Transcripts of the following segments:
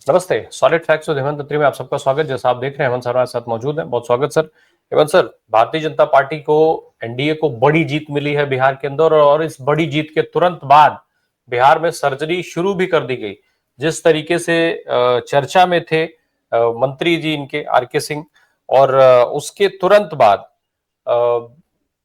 नमस्ते। Solid facts with Hemant अत्री में आप सबका स्वागत। जैसा आप देख रहे हैं हेमंत सर हमारे साथ मौजूद हैं। बहुत स्वागत sir. Hemant sir, Bharatiya Janata party को, एनडीए को बड़ी जीत मिली है बिहार के अंदर, और इस बड़ी जीत के तुरंत बाद बिहार में सर्जरी शुरू भी कर दी गई। जिस तरीके से चर्चा में थे मंत्री जी इनके आर.के. सिंह, और उसके तुरंत बाद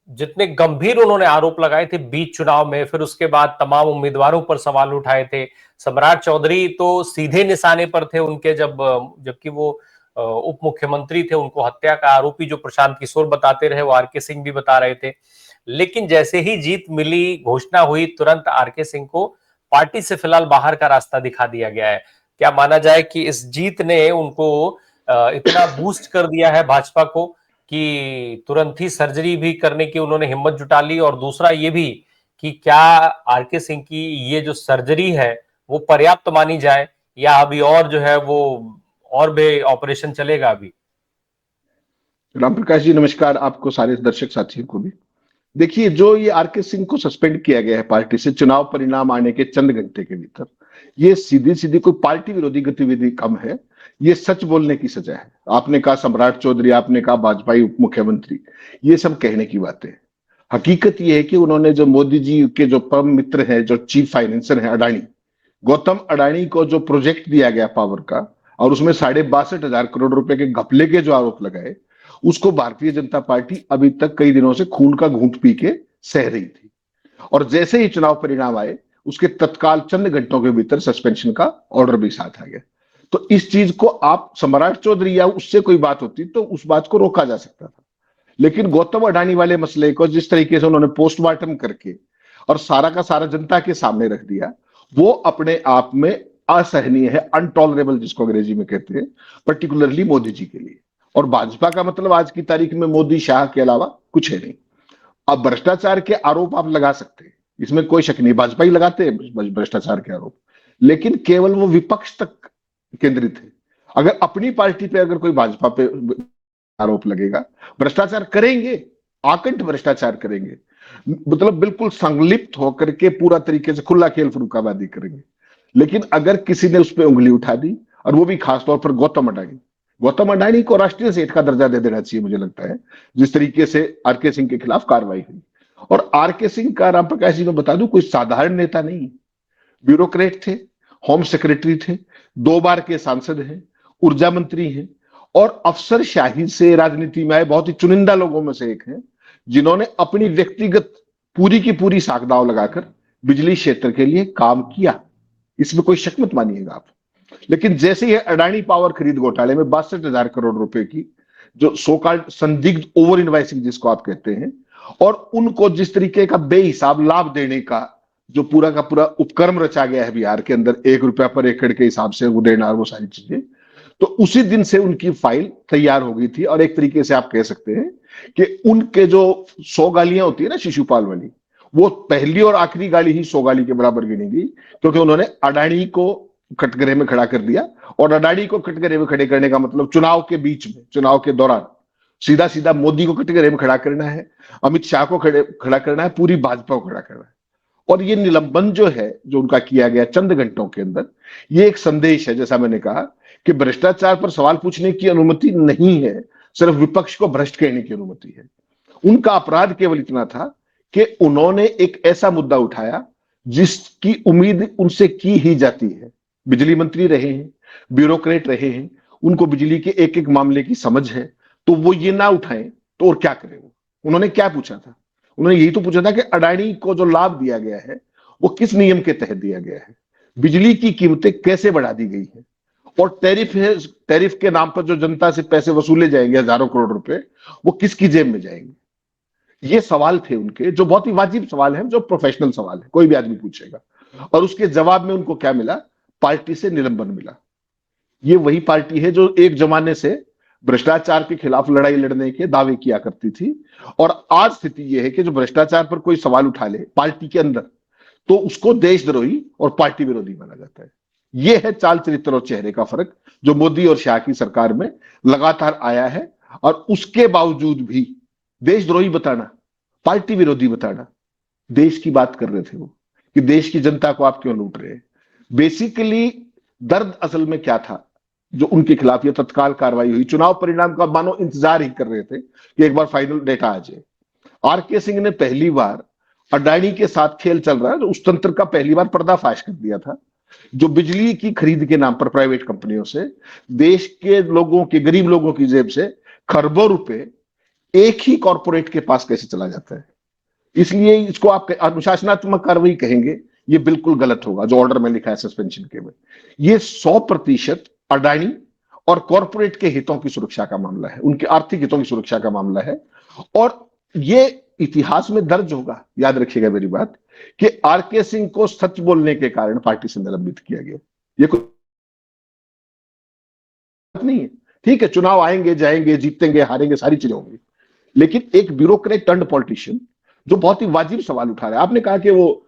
जितने गंभीर उन्होंने आरोप लगाए थे बीच चुनाव में, फिर उसके बाद तमाम उम्मीदवारों पर सवाल उठाए थे। सम्राट चौधरी तो सीधे निशाने पर थे उनके, जबकि वो उप मुख्यमंत्री थे, उनको हत्या का आरोपी जो प्रशांत किशोर बताते रहे, वो आर.के. सिंह भी बता रहे थे। लेकिन जैसे ही जीत मिली, घोषणा हुई, तुरंत आर.के. सिंह को पार्टी से फिलहाल बाहर का रास्ता दिखा दिया गया है। क्या माना जाए कि इस जीत ने उनको इतना बूस्ट कर दिया है भाजपा को कि तुरंत ही सर्जरी भी करने की उन्होंने हिम्मत जुटा ली? और दूसरा ये भी कि क्या आर.के. सिंह की ये जो सर्जरी है वो पर्याप्त मानी जाए, या अभी और जो है वो और भी ऑपरेशन चलेगा अभी? राम प्रकाश जी नमस्कार, आपको सारे दर्शक साथियों को भी। देखिए, जो ये आर.के. सिंह को सस्पेंड किया गया है पार्टी से चुनाव परिणाम आने के चंद घंटे के भीतर, ये सीधी सीधी कोई पार्टी विरोधी गतिविधि कम है, ये सच बोलने की सजा है। आपने कहा सम्राट चौधरी, आपने कहा भाजपाई उप मुख्यमंत्री, ये सब कहने की बातें हैं। हकीकत ये है कि उन्होंने जो मोदी जी के जो परम मित्र हैं, जो चीफ फाइनेंसर हैं अडानी, गौतम अडानी को जो प्रोजेक्ट दिया गया पावर का, और उसमें 62,500 करोड़ रुपए के घपले के जो आरोप लगाए, उसको भारतीय जनता पार्टी अभी तक कई दिनों से खून का घूंट पी के सह रही थी। और जैसे ही चुनाव परिणाम आए, उसके तत्काल चंद घंटों के भीतर सस्पेंशन का ऑर्डर भी साथ आ गया। तो इस चीज को आप सम्राट चौधरी या उससे कोई बात होती तो उस बात को रोका जा सकता था, लेकिन गौतम अडानी वाले मसले को जिस तरीके से उन्होंने पोस्टमार्टम करके और सारा का सारा जनता के सामने रख दिया, वो अपने आप में असहनीय है, अनटॉलरेबल जिसको अंग्रेजी में कहते हैं, पर्टिकुलरली मोदी जी के लिए। और भाजपा का मतलब आज की तारीख में मोदी शाह के अलावा कुछ है नहीं। अब भ्रष्टाचार के आरोप आप लगा सकते हैं, इसमें कोई शक नहीं, भाजपा ही लगाते हैं भ्रष्टाचार के आरोप, लेकिन केवल वो विपक्ष तक केंद्रित है। अगर अपनी पार्टी पे अगर कोई भाजपा पे आरोप लगेगा, भ्रष्टाचार करेंगे, आकंठ भ्रष्टाचार करेंगे, मतलब बिल्कुल संलिप्त होकर के पूरा तरीके से खुला खेल फरूकाबादी करेंगे। लेकिन अगर किसी ने उस पर उंगली उठा दी, और वो भी खासतौर पर गौतम अडानी को राष्ट्रीय सेठ का दर्जा दे देना चाहिए मुझे लगता है, जिस तरीके से आर.के. सिंह के खिलाफ कार्रवाई हुई। और आर.के. सिंह का, राम प्रकाश जी, मैं बता दूं, कोई साधारण नेता नहीं, ब्यूरोक्रेट थे, होम सेक्रेटरी थे, 2 बार के सांसद हैं, ऊर्जा मंत्री हैं, और अफसरशाही से राजनीति में आए बहुत ही चुनिंदा लोगों में से एक हैं, जिन्होंने अपनी व्यक्तिगत पूरी की पूरी साख दांव लगाकर बिजली क्षेत्र के लिए काम किया। इसमें कोई शक मत मानिएगा आप। लेकिन जैसे ही अडानी पावर खरीद घोटाले में 62,000 करोड़ रुपए की जो सोकॉल्ड संदिग्ध ओवर इनवाइसिंग जिसको आप कहते हैं, और उनको जिस तरीके का बेहिसाब लाभ देने का जो पूरा का पूरा उपक्रम रचा गया है बिहार के अंदर, 1 रुपया पर एकड़ के हिसाब से वो देना और वो सारी चीजें, तो उसी दिन से उनकी फाइल तैयार हो गई थी। और एक तरीके से आप कह सकते हैं कि उनके जो 100 गालियां होती है ना शिशुपाल वाली, वो पहली और आखिरी गाली ही 100 गाली के बराबर गिनी गई, क्योंकि उन्होंने अडानी को कटघरे में खड़ा कर दिया। और अडानी को कटघरे में खड़े करने का मतलब चुनाव के बीच में, चुनाव के दौरान सीधा सीधा मोदी को कटघरे में खड़ा करना है, अमित शाह को खड़ा करना है, पूरी भाजपा को खड़ा करना है। और ये निलंबन जो है, जो उनका किया गया चंद घंटों के अंदर, ये एक संदेश है, जैसा मैंने कहा, कि भ्रष्टाचार पर सवाल पूछने की अनुमति नहीं है, सिर्फ विपक्ष को भ्रष्ट कहने की अनुमति है। उनका अपराध केवल इतना था कि उन्होंने एक ऐसा मुद्दा उठाया जिसकी उम्मीद उनसे की ही जाती है। बिजली मंत्री रहे हैं, ब्यूरोक्रेट रहे हैं, उनको बिजली के एक एक मामले की समझ है, तो वो ये ना उठाएं तो और क्या करें? उन्होंने क्या पूछा था? उन्होंने यही तो पूछा था कि अडानी को जो लाभ दिया गया है वो किस नियम के तहत दिया गया है, बिजली की कीमतें कैसे बढ़ा दी गई है, और टैरिफ है, टैरिफ के नाम पर जो जनता से पैसे वसूले जाएंगे हजारों करोड़ रुपए, वो किसकी जेब में जाएंगे? ये सवाल थे उनके, जो बहुत ही वाजिब सवाल है, जो प्रोफेशनल सवाल है, कोई भी आदमी पूछेगा। और उसके जवाब में उनको क्या मिला? पार्टी से निलंबन मिला। ये वही पार्टी है जो एक जमाने से भ्रष्टाचार के खिलाफ लड़ाई लड़ने के दावे किया करती थी, और आज स्थिति यह है कि जो भ्रष्टाचार पर कोई सवाल उठा ले पार्टी के अंदर, तो उसको देशद्रोही और पार्टी विरोधी माना जाता है। यह है चाल चरित्र और चेहरे का फर्क जो मोदी और शाह की सरकार में लगातार आया है। और उसके बावजूद भी देशद्रोही बताना, पार्टी विरोधी बताना, देश की बात कर रहे थे वो, कि देश की जनता को आप क्यों लूट रहे हैं। बेसिकली दर्द असल में क्या था जो उनके खिलाफ ये तत्काल कार्रवाई हुई? चुनाव परिणाम का मानो इंतजार ही कर रहे थे कि एक बार फाइनल डेटा आ जाए। आरके सिंह ने पहली बार अडानी के साथ खेल चल रहा है उस तंत्र का पहली बार पर्दाफाश कर दिया था, जो बिजली की खरीद के नाम पर प्राइवेट कंपनियों से देश के लोगों के, गरीब लोगों की जेब से खरबों रुपए एक ही कॉरपोरेट के पास कैसे चला जाता है। इसलिए इसको आप अनुशासनात्मक कार्रवाई कहेंगे, ये बिल्कुल गलत होगा जो ऑर्डर में लिखा है सस्पेंशन के में। ये 100% अडानी और कॉरपोरेट के हितों की सुरक्षा का मामला है, उनके आर्थिक हितों की सुरक्षा का मामला है। और ये इतिहास में दर्ज होगा, याद रखिएगा मेरी बात, कि आरके सिंह को सच बोलने के कारण पार्टी से निलंबित किया गया। ये कोई बात नहीं है। ठीक है, चुनाव आएंगे जाएंगे, जीतेंगे हारेंगे, सारी चीजें होंगी, लेकिन एक ब्यूरोक्रेट टर्न्ड पॉलिटिशियन जो बहुत ही वाजिब सवाल उठा रहा है। आपने कहा कि वो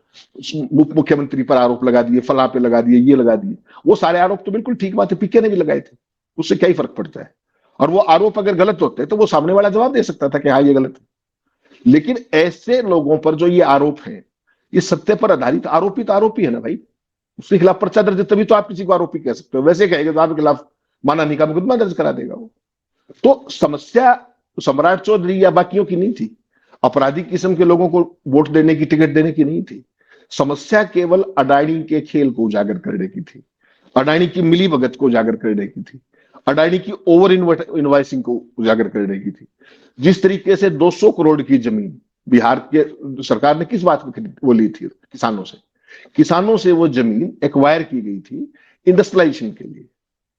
मुख्यमंत्री पर आरोप लगा दिए, फला पे लगा दिए, ये लगा दिए, वो सारे आरोप तो बिल्कुल ठीक बात है, पीके ने भी लगाए थे, उससे क्या ही फर्क पड़ता है। और वो आरोप अगर गलत होते तो वो सामने वाला जवाब दे सकता था कि हाँ ये गलत है। लेकिन ऐसे लोगों पर जो ये आरोप है, ये सत्य पर आधारित आरोपी तो आरोपी है ना भाई, उसके खिलाफ पर्चा दर्ज है, तभी तो आप किसी को आरोपी कह सकते हो। वैसे कहेगा तो आपके खिलाफ मानहानि का मुकदमा दर्ज करा देगा वो। तो समस्या सम्राट चौधरी या बाकियों की नहीं थी, आपराधिक किस्म के लोगों को वोट देने की, टिकट देने की नहीं थी। समस्या केवल अडानी के खेल को उजागर करने की थी, अडानी की मिली भगत को उजागर करने की थी, अडानी की ओवर इनवॉइसिंग को उजागर करने की थी। जिस तरीके से 200 करोड़ की जमीन बिहार के सरकार ने किस बात की वो ली थी? किसानों से वो जमीन एक्वायर की गई थी इंडस्ट्रियलाइजेशन के लिए,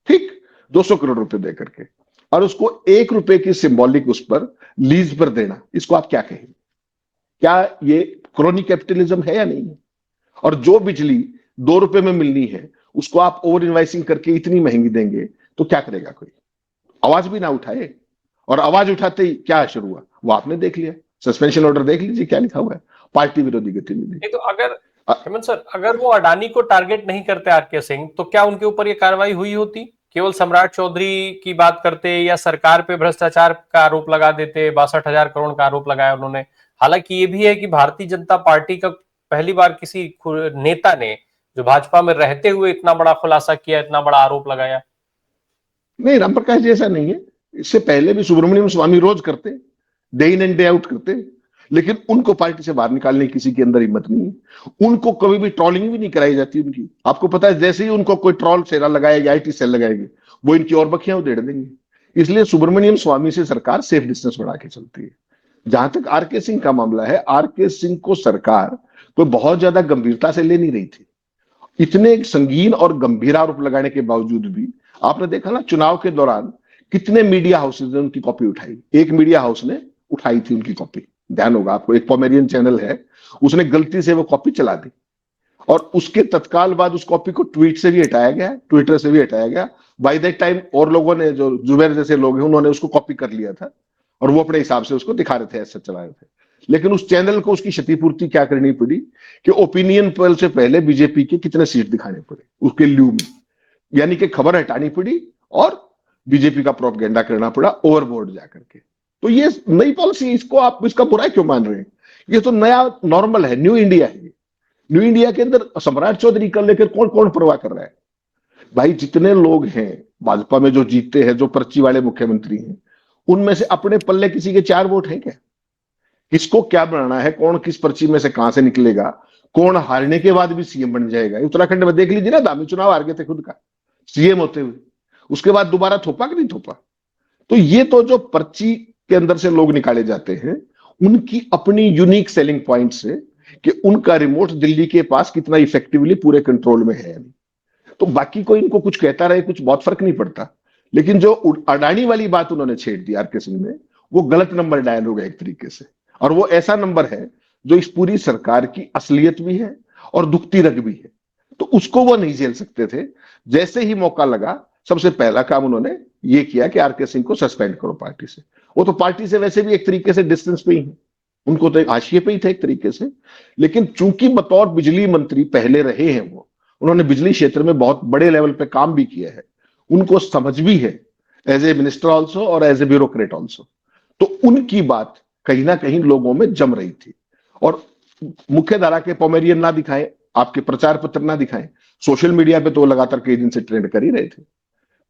ठीक, 200 करोड़ रुपए दे करके, और उसको 1 रुपए की सिंबॉलिक उस पर लीज पर देना, इसको आप क्या कहेंगे? क्या ये क्रोनी कैपिटलिज्म है या नहीं है? और जो बिजली 2 रुपए में मिलनी है उसको आप ओवर इनवाइसिंग करके इतनी महंगी देंगे तो क्या करेगा कोई? आवाज भी ना उठाए, और आवाज उठाते ही क्या असर हुआ वो आपने देख लिया। सस्पेंशन ऑर्डर देख लीजिए क्या लिखा हुआ है, पार्टी विरोधी गतिविधि। नहीं तो अगर हेमंत सर, अगर वो अडानी को टारगेट नहीं करते आरके सिंह, तो क्या उनके ऊपर ये कार्रवाई हुई होती? केवल सम्राट चौधरी की बात करते या सरकार पे भ्रष्टाचार का आरोप लगा देते? 62,000 करोड़ का आरोप लगाया उन्होंने। हालांकि ये भी है कि भारतीय जनता पार्टी का पहली बार किसी नेता ने जो भाजपा में रहते हुए इतना बड़ा खुलासा किया, इतना बड़ा आरोप लगाया। नहीं, रामप्रकाश जी ऐसा नहीं है, इससे पहले भी सुब्रमण्यम स्वामी रोज करते, day in and day out करते, लेकिन उनको पार्टी से बाहर निकालने की किसी के अंदर हिम्मत नहीं है। उनको कभी भी ट्रोलिंग भी नहीं कराई जाती उनकी। आपको पता है, जैसे ही उनको कोई ट्रोल सेना लगाएगी, आईटी सेल लगाएगी, वो इनकी और बखियां उधेड़ देंगे। इसलिए सुब्रमण्यम स्वामी से सरकार सेफ डिस्टेंस बना के चलती है। जहां तक आरके सिंह का मामला है, आरके सिंह को सरकार कोई बहुत ज्यादा गंभीरता से ले नहीं रही थी। इतने संगीन और गंभीर आरोप लगाने के बावजूद भी आपने देखा ना, चुनाव के दौरान कितने मीडिया हाउसेज ने उनकी कॉपी उठाई। एक मीडिया हाउस ने उठाई थी उनकी कॉपी, ध्यान होगा आपको, एक पोमेरियन चैनल है, उसने गलती से वो कॉपी चला दी, और उसके तत्काल बाद उस कॉपी को ट्वीट से भी हटाया गया, ट्विटर से भी हटाया गया। बाय दैट टाइम और लोगों ने, जो जुबैर जैसे लोग हैं, उन्होंने उसको कॉपी कर लिया था और वो अपने हिसाब से उसको दिखा रहे थे, ऐसा चला रहे थे। लेकिन उस चैनल को उसकी क्षतिपूर्ति क्या करनी पड़ी कि ओपिनियन पोल से पहले बीजेपी के कितने सीट दिखाने पड़े उसके ल्यू में, यानी कि खबर हटानी पड़ी और बीजेपी का प्रोपगेंडा करना पड़ा ओवरबोर्ड जाकर के। तो ये नई पॉलिसी, इसको आप इसका बुरा क्यों मान रहे हैं? ये तो नया नॉर्मल है, न्यू इंडिया है। न्यू इंडिया के अंदर सम्राट चौधरी कर लेकर कौन कौन परवाह कर रहा है भाई? जितने लोग हैं भाजपा में जो जीतते हैं, जो पर्ची वाले मुख्यमंत्री हैं, उनमें से अपने पल्ले किसी के 4 वोट हैं क्या? किसको क्या बनाना है, कौन किस पर्ची में से कहां से निकलेगा, कौन हारने के बाद भी सीएम बन जाएगा? उत्तराखंड में देख लीजिए ना, दामी चुनाव हार गए थे खुद का सीएम होते हुए, उसके बाद दोबारा थोपा कि नहीं थोपा? तो ये तो जो पर्ची के अंदर से लोग निकाले जाते हैं, उनकी अपनी यूनिक सेलिंग पॉइंट से कि उनका रिमोट दिल्ली के पास कितना इफेक्टिवली पूरे कंट्रोल में है। तो बाकी कोई इनको कुछ कहता रहे, कुछ बहुत फर्क नहीं पड़ता। लेकिन जो अडानी वाली बात उन्होंने छेड़ दी आरके सिंह ने, वो गलत नंबर डायल हो गया एक तरीके से, और वो ऐसा नंबर है जो इस पूरी सरकार की असलियत भी है और दुखती रग भी है। तो उसको वो नहीं झेल सकते थे। जैसे ही मौका लगा, सबसे पहला काम उन्होंने ये किया कि आरके सिंह को सस्पेंड करो पार्टी से। वो तो पार्टी से वैसे भी एक तरीके से डिस्टेंस पे ही है, उनको तो एक हाशिए पे ही थे एक तरीके से। लेकिन चूंकि बतौर बिजली मंत्री पहले रहे हैं, वो उन्होंने बिजली क्षेत्र में बहुत बड़े लेवल पे काम भी किया है, उनको समझ भी है एज ए मिनिस्टर ऑल्सो और एज ए ब्यूरोक्रेट ऑल्सो। तो उनकी बात कहीं ना कहीं लोगों में जम रही थी। और मुख्य धारा के पोमेरियन ना दिखाएं, आपके प्रचार पत्र ना दिखाएं, सोशल मीडिया पे तो वो लगातार कई दिन से ट्रेंड कर ही रहे थे।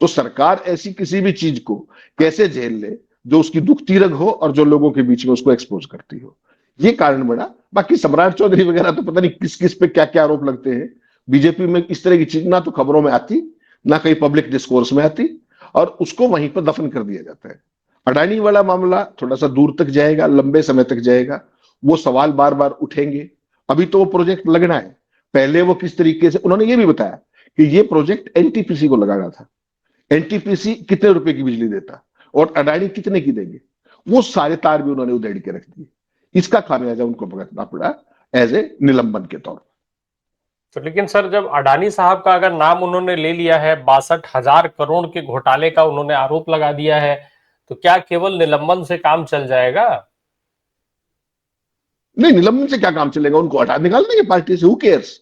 तो सरकार ऐसी किसी भी चीज को कैसे झेल ले जो उसकी दुखती रग हो और जो लोगों के बीच में उसको एक्सपोज करती हो, ये कारण बना। बाकी सम्राट चौधरी वगैरह तो पता नहीं किस किस पे क्या क्या आरोप लगते हैं। बीजेपी में इस तरह की चीज ना तो खबरों में आती, ना कहीं पब्लिक डिस्कोर्स में आती, और उसको वहीं पर दफन कर दिया जाता है। अडानी वाला मामला थोड़ा सा दूर तक जाएगा, लंबे समय तक जाएगा, वो सवाल बार बार उठेंगे। अभी तो वो प्रोजेक्ट लगना है। पहले वो किस तरीके से, उन्होंने ये भी बताया कि ये प्रोजेक्ट एनटीपीसी को लगाना था। एनटीपीसी कितने रुपए की बिजली देता और अडानी कितने की देंगे, वो सारे तार भी उन्होंने उधेड़ के रख दिए। इसका खामियाजा उनको भुगतना पड़ा एज ए निलंबन के तौर पर। तो लेकिन सर, जब अडानी साहब का अगर नाम उन्होंने ले लिया है, 62,000 करोड़ के घोटाले का उन्होंने आरोप लगा दिया है, तो क्या केवल निलंबन से काम चल जाएगा? नहीं, निलंबन से क्या काम चलेगा, उनको हटा निकाल देंगे पार्टी से, हु केयर्स।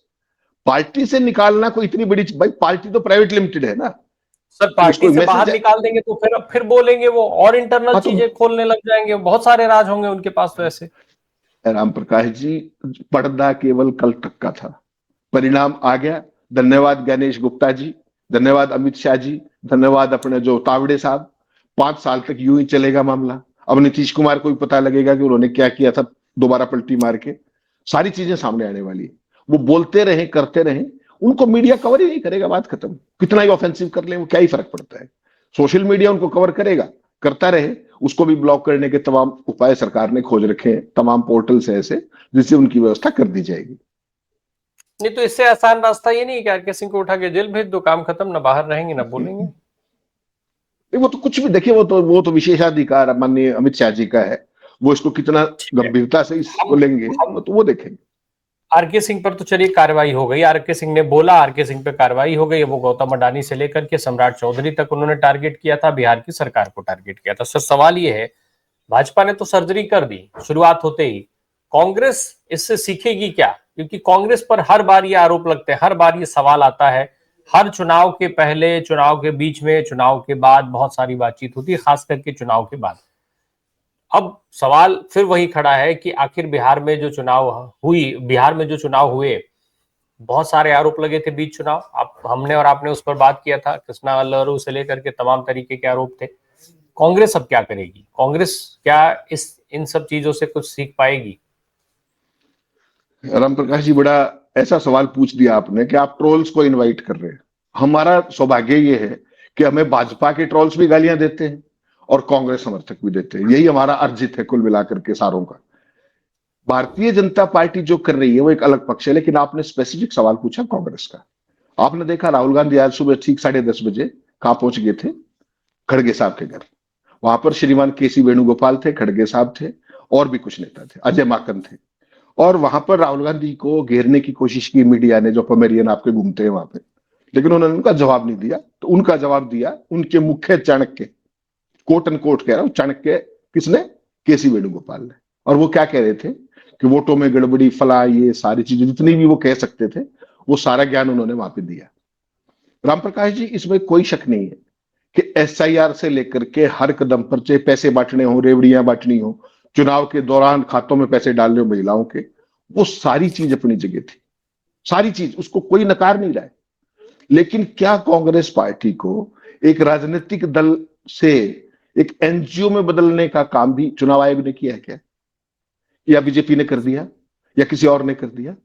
पार्टी से निकालना कोई इतनी बड़ी, भाई पार्टी तो प्राइवेट लिमिटेड है ना। सर, कि उसको पार्टी से बाहर मैसेज है। निकाल देंगे तो फिर बोलेंगे वो, और इंटरनल हाँ तो चीजें खोलने लग जाएंगे, बहुत सारे राज होंगे उनके पास तो ऐसे। राम प्रकाश जी, पर्दा केवल कल तक का था, परिणाम आ गया। धन्यवाद गणेश गुप्ता जी, धन्यवाद अमित शाह जी, धन्यवाद अपने जो तावड़े साहब। 5 साल तक यूं ही चलेगा मामला। अब नीतीश कुमार को भी पता लगेगा कि उन्होंने क्या किया था, दोबारा पलटी मार के सारी चीजें सामने आने वाली है। वो बोलते रहे, करते रहे, उनको मीडिया कवर ही नहीं करेगा, बात खत्म। कितना ही ऑफेंसिव कर ले, वो क्या ही फर्क पड़ता है। सोशल मीडिया उनको कवर करेगा, करता रहे। उसको भी ब्लॉक करने के तमाम उपाय सरकार ने खोज रखे हैं, तमाम पोर्टल से ऐसे, जिससे उनकी व्यवस्था कर दी जाएगी। नहीं तो इससे आसान रास्ता ये नहीं कि आरके सिंह को उठा के जेल भेज दो, काम खत्म, ना बाहर रहेंगे ना बोलेंगे। वो तो कुछ भी देखिए, वो तो विशेषाधिकार माननीय अमित शाह जी का है। वो इसको कितना ठीक है, गंभीरता से इसको लेंगे, हम वो देखेंगे। आरके सिंह पर तो चलिए कार्रवाई हो गई, आरके सिंह ने बोला, आरके सिंह पे कार्रवाई हो गई। वो गौतम अडानी से लेकर के सम्राट चौधरी तक उन्होंने टारगेट किया था, बिहार की सरकार को टारगेट किया था। सर, सवाल ये है, भाजपा ने तो सर्जरी कर दी शुरुआत होते ही, कांग्रेस इससे सीखेगी क्या? क्योंकि कांग्रेस पर हर बार ये आरोप लगते हैं, हर बार ये सवाल आता है, हर चुनाव के पहले, चुनाव के बीच में, चुनाव के बाद बहुत सारी बातचीत होती है, खास करके चुनाव के बाद। अब सवाल फिर वही खड़ा है कि आखिर बिहार में जो चुनाव हुए, बहुत सारे आरोप लगे थे बीच चुनाव। आप, हमने और आपने उस पर बात किया था, कृष्णा लहरू से लेकर के तमाम तरीके के आरोप थे। कांग्रेस अब क्या करेगी? कांग्रेस क्या इस इन सब चीजों से कुछ सीख पाएगी? राम प्रकाश जी, बड़ा ऐसा सवाल पूछ दिया आपने कि आप ट्रोल्स को इनवाइट कर रहे हैं। हमारा सौभाग्य ये है कि हमें भाजपा के ट्रोल्स भी गालियां देते हैं और कांग्रेस समर्थक भी देते हैं। यही हमारा अर्जित है कुल मिलाकर के सारों का। भारतीय जनता पार्टी जो कर रही है वो एक अलग पक्ष है, लेकिन आपने स्पेसिफिक सवाल पूछा कांग्रेस का। आपने देखा राहुल गांधी आज सुबह ठीक 10:30 बजे कहां पहुंच गए थे? खड़गे साहब के घर। वहां पर श्रीमान केसी वेणुगोपाल थे, खड़गे साहब थे, और भी कुछ नेता थे, अजय माकन थे। और वहां पर राहुल गांधी को घेरने की कोशिश की मीडिया ने, जो पमेरियन आपके घूमते हैं वहां पे, लेकिन उन्होंने उनका जवाब नहीं दिया। तो उनका जवाब दिया उनके मुख्य चाणक्य, कोट एंड कोट कह रहा हूं, चाणक्य किसने? केसी वेणुगोपाल ने। और वो क्या कह रहे थे कि वोटों में गड़बड़ी, फला, ये सारी चीजें जितनी भी वो कह सकते थे, वो सारा ज्ञान उन्होंने वहां पे दिया। राम प्रकाश जी, इसमें कोई शक नहीं है कि एसआईआर से लेकर के हर कदम पर, चाहे पैसे बांटने हो, रेवड़ियां बांटनी हो, चुनाव के दौरान खातों में पैसे डालने हो महिलाओं के, वो सारी चीज अपनी जगह थी। सारी चीज, उसको कोई नकार नहीं रहा है। लेकिन क्या कांग्रेस पार्टी को एक राजनीतिक दल से एक एनजीओ में बदलने का काम भी चुनाव आयोग ने किया है क्या? या बीजेपी ने कर दिया, या किसी और ने कर दिया?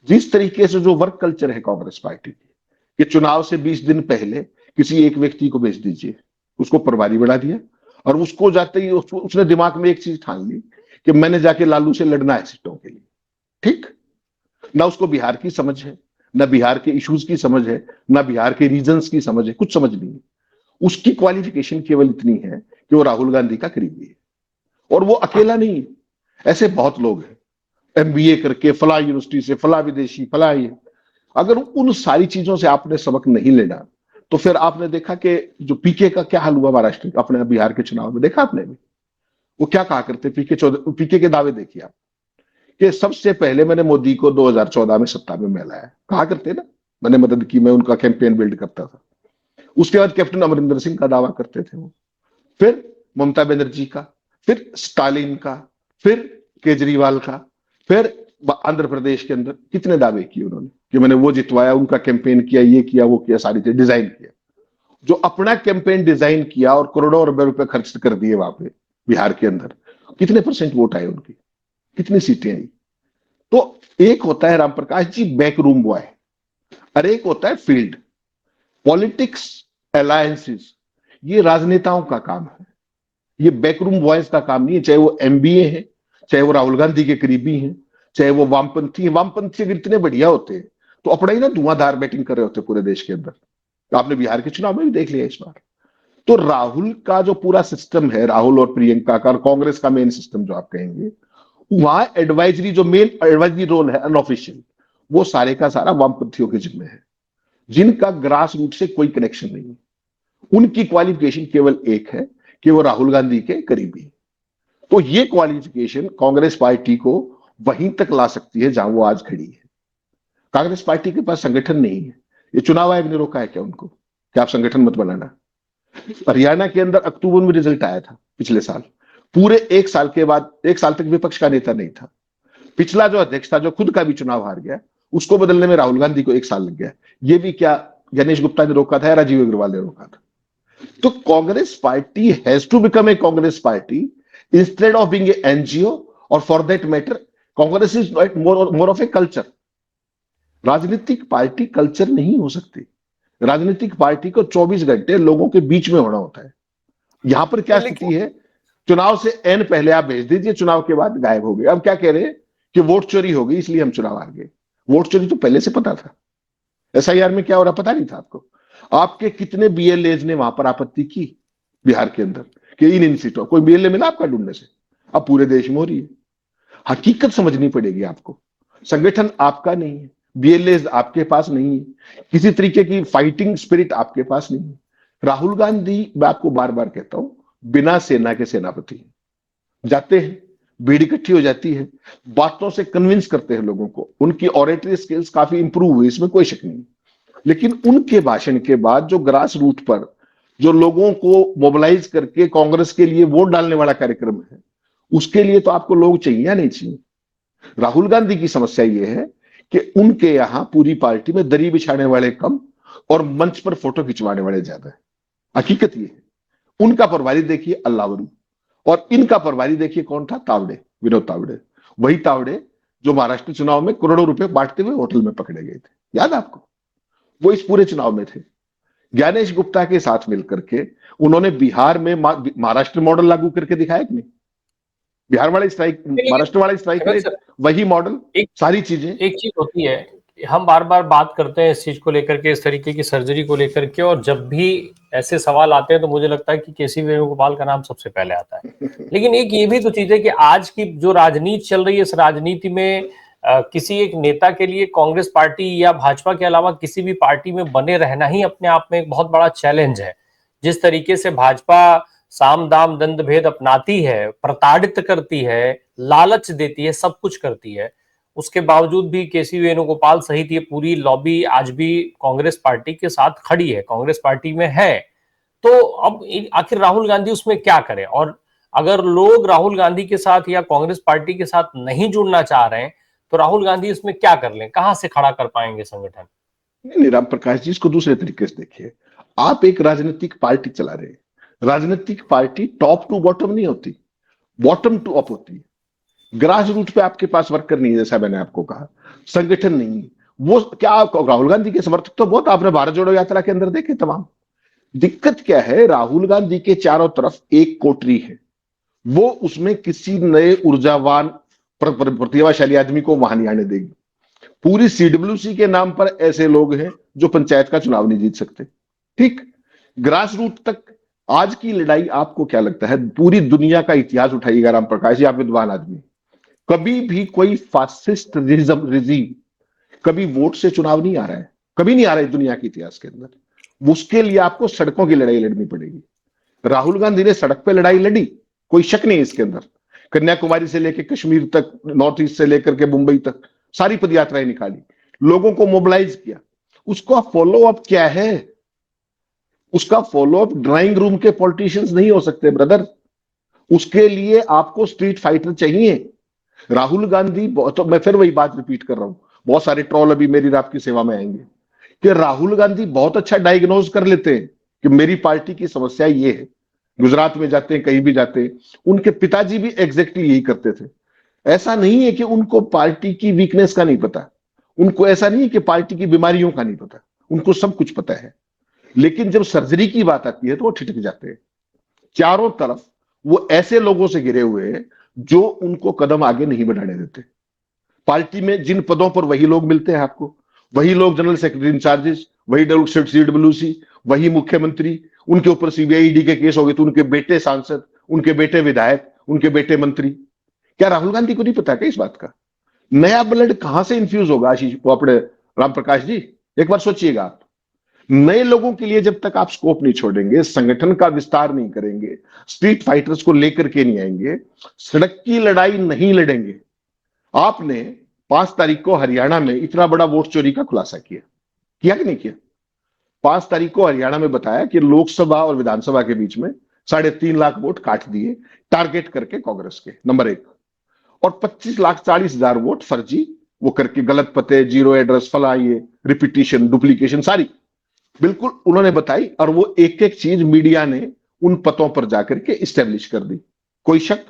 जिस तरीके से जो वर्क कल्चर है कांग्रेस पार्टी की, कि चुनाव से 20 दिन पहले किसी एक व्यक्ति को भेज दीजिए, उसको प्रभारी बना दिया, और उसको जाते ही उसने दिमाग में एक चीज ठान ली कि मैंने जाके लालू से लड़ना है सीटों के लिए। ठीक, ना उसको बिहार की समझ है, ना बिहार के इश्यूज की समझ है, ना बिहार के रीजन्स की समझ है, कुछ समझ नहीं है। उसकी क्वालिफिकेशन केवल इतनी है कि वो राहुल गांधी का करीबी है। और वो अकेला नहीं है, ऐसे बहुत लोग हैं, एमबीए करके फला यूनिवर्सिटी से, फला विदेशी, फला ये। अगर उन सारी चीजों से आपने सबक नहीं लेना, तो फिर आपने देखा कि जो पीके का क्या हाल हुआ महाराष्ट्र, अपने बिहार के चुनाव में देखा आपने भी, वो क्या कहा करते? पीके के दावे देखिए आप, कि सबसे पहले मैंने मोदी को 2014 में सत्ता में लाया, कहा करते ना, मैंने मदद की, मैं उनका कैंपेन बिल्ड करता था। उसके बाद कैप्टन अमरिंदर सिंह का दावा करते थे वो, फिर ममता बनर्जी का, फिर स्टालिन का, फिर केजरीवाल का, फिर आंध्र प्रदेश के अंदर कितने दावे किए उन्होंने कि मैंने वो जितवाया, उनका कैंपेन किया, ये किया, वो किया, सारी चीजें डिजाइन किया। जो अपना कैंपेन डिजाइन किया और करोड़ों रुपए खर्च कर दिए वहां पे बिहार के अंदर, कितने परसेंट वोट आए उनकी, कितनी सीटें आई? तो एक होता है Ram Prakash ji back room boy, और एक होता है फील्ड पॉलिटिक्स, अलायंसेस। ये राजनेताओं का काम है, ये बैकरूम बॉयज का काम नहीं है। चाहे वो एमबीए है, चाहे वो राहुल गांधी के करीबी हैं, चाहे वो वामपंथी है। वामपंथी अगर इतने बढ़िया होते तो अपना ही ना धुआंधार बैटिंग कर रहे होते पूरे देश के अंदर। तो आपने बिहार के चुनाव में भी देख लिया इस बार। तो राहुल का जो पूरा सिस्टम है, राहुल और प्रियंका का और कांग्रेस का मेन सिस्टम जो आप कहेंगे, वहां एडवाइजरी, जो मेन एडवाइजरी रोल है अनऑफिशियल, वो सारे का सारा वामपंथियों के जिम्मे है, जिनका ग्रास रूट से कोई कनेक्शन नहीं है। उनकी क्वालिफिकेशन केवल एक है कि वो राहुल गांधी के करीबी है। तो ये क्वालिफिकेशन कांग्रेस पार्टी को वहीं तक ला सकती है जहां वो आज खड़ी है। कांग्रेस पार्टी के पास संगठन नहीं है। ये चुनाव आयोग ने रोका है क्या उनको कि आप संगठन मत बनाना? हरियाणा के अंदर अक्टूबर में रिजल्ट आया था पिछले साल, पूरे एक साल के बाद, एक साल तक विपक्ष का नेता नहीं था। पिछला जो अध्यक्ष था, जो खुद का भी चुनाव हार गया, उसको बदलने में राहुल गांधी को एक साल लग गया। ये भी क्या गणेश गुप्ता ने रोका था या राजीव अग्रवाल ने रोका था? तो Congress party has to become a Congress party instead of being a NGO, और for that matter Congress is more of a culture. राजनीतिक पार्टी कल्चर नहीं हो सकती। राजनीतिक पार्टी को 24 घंटे लोगों के बीच में होना होता है। यहां पर क्या स्थिति है, चुनाव से एन पहले आप भेज दीजिए, चुनाव के बाद गायब हो गए। अब क्या कह रहे हैं कि वोट चोरी हो गई इसलिए हम चुनाव हार गए। वोट चोरी तो पहले से पता था। एसआईआर में क्या हो रहा पता नहीं था आपको? आपके कितने बीएलएज ने वहां पर आपत्ति की बिहार के अंदर कि इन सीटों, कोई बीएलए मिला आपका ढूंढने से? अब पूरे देश में हो रही है। हकीकत समझनी पड़ेगी आपको। संगठन आपका नहीं है, बीएलएज आपके पास नहीं है, किसी तरीके की फाइटिंग स्पिरिट आपके पास नहीं है। राहुल गांधी, मैं आपको बार बार कहता हूं, बिना सेना के सेनापति जाते हैं, भीड़ इकट्ठी हो जाती है, बातों से कन्विंस करते हैं लोगों को। उनकी ऑरेटरी स्किल्स काफी इंप्रूव हुई, इसमें कोई शक नहीं। लेकिन उनके भाषण के बाद जो ग्रास रूट पर जो लोगों को मोबिलाइज करके कांग्रेस के लिए वोट डालने वाला कार्यक्रम है, उसके लिए तो आपको लोग चाहिए या नहीं चाहिए? राहुल गांधी की समस्या यह है कि उनके यहां पूरी पार्टी में दरी बिछाने वाले कम और मंच पर फोटो खिंचवाने वाले ज्यादा है। हकीकत यह है। उनका प्रभारी देखिए अल्लावरू, और इनका प्रभारी देखिए कौन था? तावड़े, विनोद तावड़े। वही तावड़े जो महाराष्ट्र चुनाव में करोड़ों रुपए बांटते हुए होटल में पकड़े गए थे, याद आपको? वो इस पूरे चुनाव में थे। गणेश गुप्ता के साथ मिलकर के उन्होंने बिहार में महाराष्ट्र मॉडल लागू करके दिखाया कि नहीं? बिहार वाला स्ट्राइक, महाराष्ट्र वाला स्ट्राइक रेट, वही मॉडल, सारी चीजें। एक चीज होती है, हम बार बार बात करते हैं इस चीज को लेकर के, इस तरीके की सर्जरी को लेकर के, और जब भी ऐसे सवाल आते हैं तो मुझे लगता है कि केसी वेणुगोपाल का नाम सबसे पहले आता है। लेकिन एक ये भी तो चीज है कि आज की जो राजनीति चल रही है, इस राजनीति में किसी एक नेता के लिए कांग्रेस पार्टी या भाजपा के अलावा किसी भी पार्टी में बने रहना ही अपने आप में एक बहुत बड़ा चैलेंज है। जिस तरीके से भाजपा साम दाम दंड भेद अपनाती है, प्रताड़ित करती है, लालच देती है, सब कुछ करती है, उसके बावजूद भी केसी वेणुगोपाल सहित ये पूरी लॉबी आज भी कांग्रेस पार्टी के साथ खड़ी है, कांग्रेस पार्टी में है। तो अब आखिर राहुल गांधी उसमें क्या करे? और अगर लोग राहुल गांधी के साथ या कांग्रेस पार्टी के साथ नहीं जुड़ना चाह रहे हैं तो राहुल गांधी इसमें क्या कर लें? कहां से खड़ा कर पाएंगे संगठन? नहीं, राम प्रकाश जी, इसको दूसरे तरीके से देखिए। आप एक राजनीतिक पार्टी चला रहे हैं। राजनीतिक पार्टी टॉप टू बॉटम नहीं होती, बॉटम टू अप होती है। ग्रास रूट पे आपके पास वर्कर नहीं है, जैसा मैंने आपको कहा, संगठन नहीं है। वो क्या, राहुल गांधी के समर्थक तो बहुत आपने भारत जोड़ो यात्रा के अंदर देखे तमाम। दिक्कत क्या है, राहुल गांधी के चारों तरफ एक कोटरी है, वो उसमें किसी नए ऊर्जावान प्रतिभाशाली आदमी को वहां नहीं आने देगी। पूरी सीडब्ल्यूसी के नाम पर ऐसे लोग हैं जो पंचायत का चुनाव नहीं जीत सकते। ठीक, ग्रास रूट तक आज की लड़ाई आपको क्या लगता है? पूरी दुनिया का इतिहास उठाइएगा राम प्रकाश जी, आप विद्वान आदमी, कभी भी कोई फासिस्ट रिजीम कभी वोट से चुनाव नहीं आ रहा है, कभी नहीं आ रहा है दुनिया के इतिहास के अंदर। उसके लिए आपको सड़कों की लड़ाई लड़नी पड़ेगी। राहुल गांधी ने सड़क पे लड़ाई लड़ी, कोई शक नहीं इसके अंदर। कन्याकुमारी से लेकर कश्मीर तक, नॉर्थ ईस्ट से लेकर के मुंबई तक सारी पदयात्राएं निकाली, लोगों को मोबिलाइज किया। उसका फॉलो अप क्या है? उसका फॉलो अप ड्राइंग रूम के पॉलिटिशियंस नहीं हो सकते ब्रदर। उसके लिए आपको स्ट्रीट फाइटर चाहिए। राहुल गांधी तो मैं फिर वही बात रिपीट कर रहा हूं, बहुत सारे ट्रोल अभी मेरी आपकी सेवा में आएंगे कि राहुल गांधी बहुत अच्छा डायग्नोज कर लेते हैं कि मेरी पार्टी की समस्या ये है। गुजरात में जाते हैं, कहीं भी जाते हैं, उनके पिताजी भी एग्जैक्टली यही करते थे। ऐसा नहीं है कि उनको पार्टी की वीकनेस का नहीं पता, उनको ऐसा नहीं है कि पार्टी की बीमारियों का नहीं पता, उनको सब कुछ पता है। लेकिन जब सर्जरी की बात आती है तो वो ठिठक जाते हैं। चारों तरफ वो ऐसे लोगों से घिरे हुए हैं जो उनको कदम आगे नहीं बढ़ाने देते। पार्टी में जिन पदों पर वही लोग मिलते हैं आपको, वही लोग जनरल सेक्रेटरी इंचार्जेस, वही CWC, वही मुख्यमंत्री, उनके ऊपर सीबीआई ईडी के केस हो गए तो उनके बेटे सांसद, उनके बेटे विधायक, उनके बेटे मंत्री। क्या राहुल गांधी को नहीं पता क्या इस बात का? नया ब्लड कहां से इंफ्यूज होगा आशीष वो अपने राम प्रकाश जी, एक बार सोचिएगा आप। नए लोगों के लिए जब तक आप स्कोप नहीं छोड़ेंगे, संगठन का विस्तार नहीं करेंगे, स्ट्रीट फाइटर्स को लेकर के नहीं आएंगे, सड़क की लड़ाई नहीं लड़ेंगे। आपने 5 तारीख को हरियाणा में इतना बड़ा वोट चोरी का खुलासा किया, किया कि नहीं किया? 5 तारीख को हरियाणा में बताया कि लोकसभा और विधानसभा के बीच में 3.5 लाख वोट काट दिए टारगेट करके कांग्रेस के, नंबर 1। और 25,40,000 वोट फर्जी वो करके, गलत पते, जीरो एड्रेस, फला, ये रिपीटिशन, डुप्लीकेशन सारी बिल्कुल उन्होंने बताई। और वो एक एक चीज मीडिया ने उन पतों पर जाकर के स्टैब्लिश कर दी। कोई शक?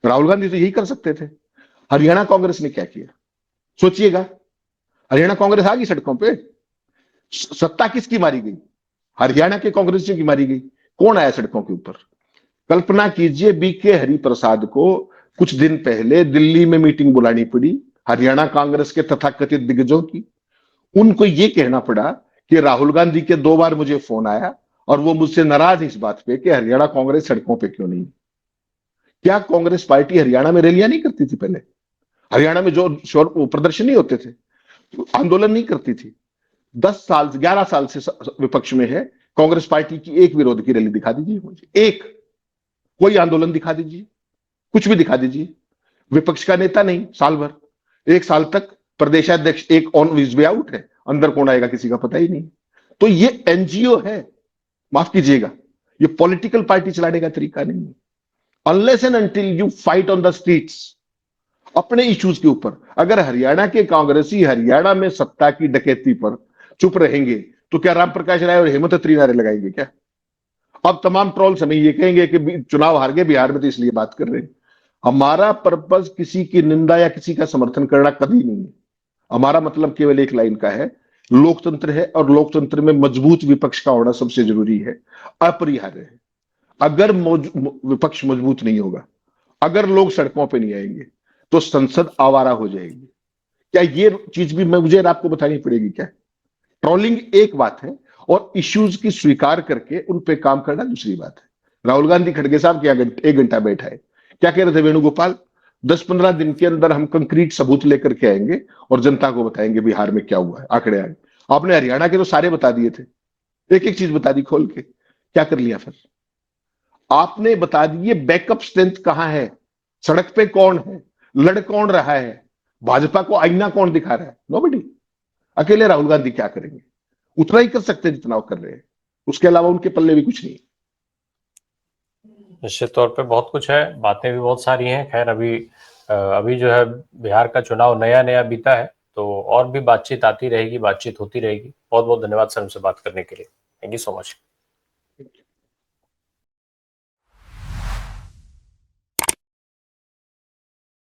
राहुल गांधी तो यही कर सकते थे। हरियाणा कांग्रेस ने क्या किया सोचिएगा। हरियाणा कांग्रेस आ गई सड़कों पे, सत्ता किसकी मारी गई? हरियाणा के कांग्रेसियों की मारी गई। कौन आया सड़कों के ऊपर? कल्पना कीजिए, बीके हरिप्रसाद को कुछ दिन पहले दिल्ली में मीटिंग बुलानी पड़ी हरियाणा कांग्रेस के तथाकथित दिग्गजों की। उनको यह कहना पड़ा कि राहुल गांधी के 2 बार मुझे फोन आया और वो मुझसे नाराज इस बात पे कि हरियाणा कांग्रेस सड़कों पे क्यों नहीं। क्या कांग्रेस पार्टी हरियाणा में रैलियां नहीं करती थी पहले? हरियाणा में जो प्रदर्शन नहीं होते थे, आंदोलन नहीं करती थी? 10 साल 11 साल से विपक्ष में है, कांग्रेस पार्टी की एक विरोध की रैली दिखा दीजिए मुझे, एक। कोई आंदोलन दिखा दीजिए, कुछ भी दिखा दीजिए। विपक्ष का नेता नहीं, साल भर, 1 साल तक प्रदेशाध्यक्ष एक ऑन विज वे आउट है, अंदर कौन आएगा किसी का पता ही नहीं। तो ये एनजीओ है, माफ कीजिएगा, ये पॉलिटिकल पार्टी चलाने का तरीका नहीं है। Unless and until you fight on the streets अपने इश्यूज के ऊपर, अगर हरियाणा के कांग्रेसी हरियाणा में सत्ता की डकैती पर चुप रहेंगे तो क्या राम प्रकाश राय और हेमंत त्रि नारे लगाएंगे क्या? अब तमाम ट्रोल्स हमें ये कहेंगे कि चुनाव हार गए बिहार में तो इसलिए बात कर रहे हैं। हमारा पर्पस किसी की निंदा या किसी का समर्थन करना कभी नहीं है। हमारा मतलब केवल एक लाइन का है, लोकतंत्र है और लोकतंत्र में मजबूत विपक्ष का होना सबसे जरूरी है, अपरिहार्य है। अगर विपक्ष मजबूत नहीं होगा, अगर लोग सड़कों पर नहीं आएंगे तो संसद आवारा हो जाएगी। क्या ये चीज भी मुझे आपको बतानी पड़ेगी क्या? ट्रोलिंग एक बात है और इश्यूज की स्वीकार करके उन पे काम करना दूसरी बात है। राहुल गांधी खड़गे साहब क्या 1 घंटा बैठा है, क्या कह रहे थे वेणुगोपाल? 10-15 दिन के अंदर हम कंक्रीट सबूत लेकर के आएंगे और जनता को बताएंगे बिहार में क्या हुआ है, आंकड़े आए। आपने हरियाणा के तो सारे बता दिए थे, एक एक चीज बता दी खोल के, क्या कर लिया फिर? आपने बता दिए बैकअप स्ट्रेंथ कहां है, सड़क पे कौन है, लड़ कौन रहा है, भाजपा को आईना कौन दिखा रहा है? नोबडी। अकेले राहुल गांधी क्या करेंगे? उतना ही कर सकते हैं जितना वो कर रहे हैं, उसके अलावा उनके पल्ले भी कुछ नहीं। निश्चित तौर पे बहुत कुछ है, बातें भी बहुत सारी हैं। खैर अभी जो है बिहार का चुनाव नया नया बीता है, तो और भी बातचीत आती रहेगी, बातचीत होती रहेगी। बहुत बहुत धन्यवाद सर हमसे बात करने के लिए। Thank you so much.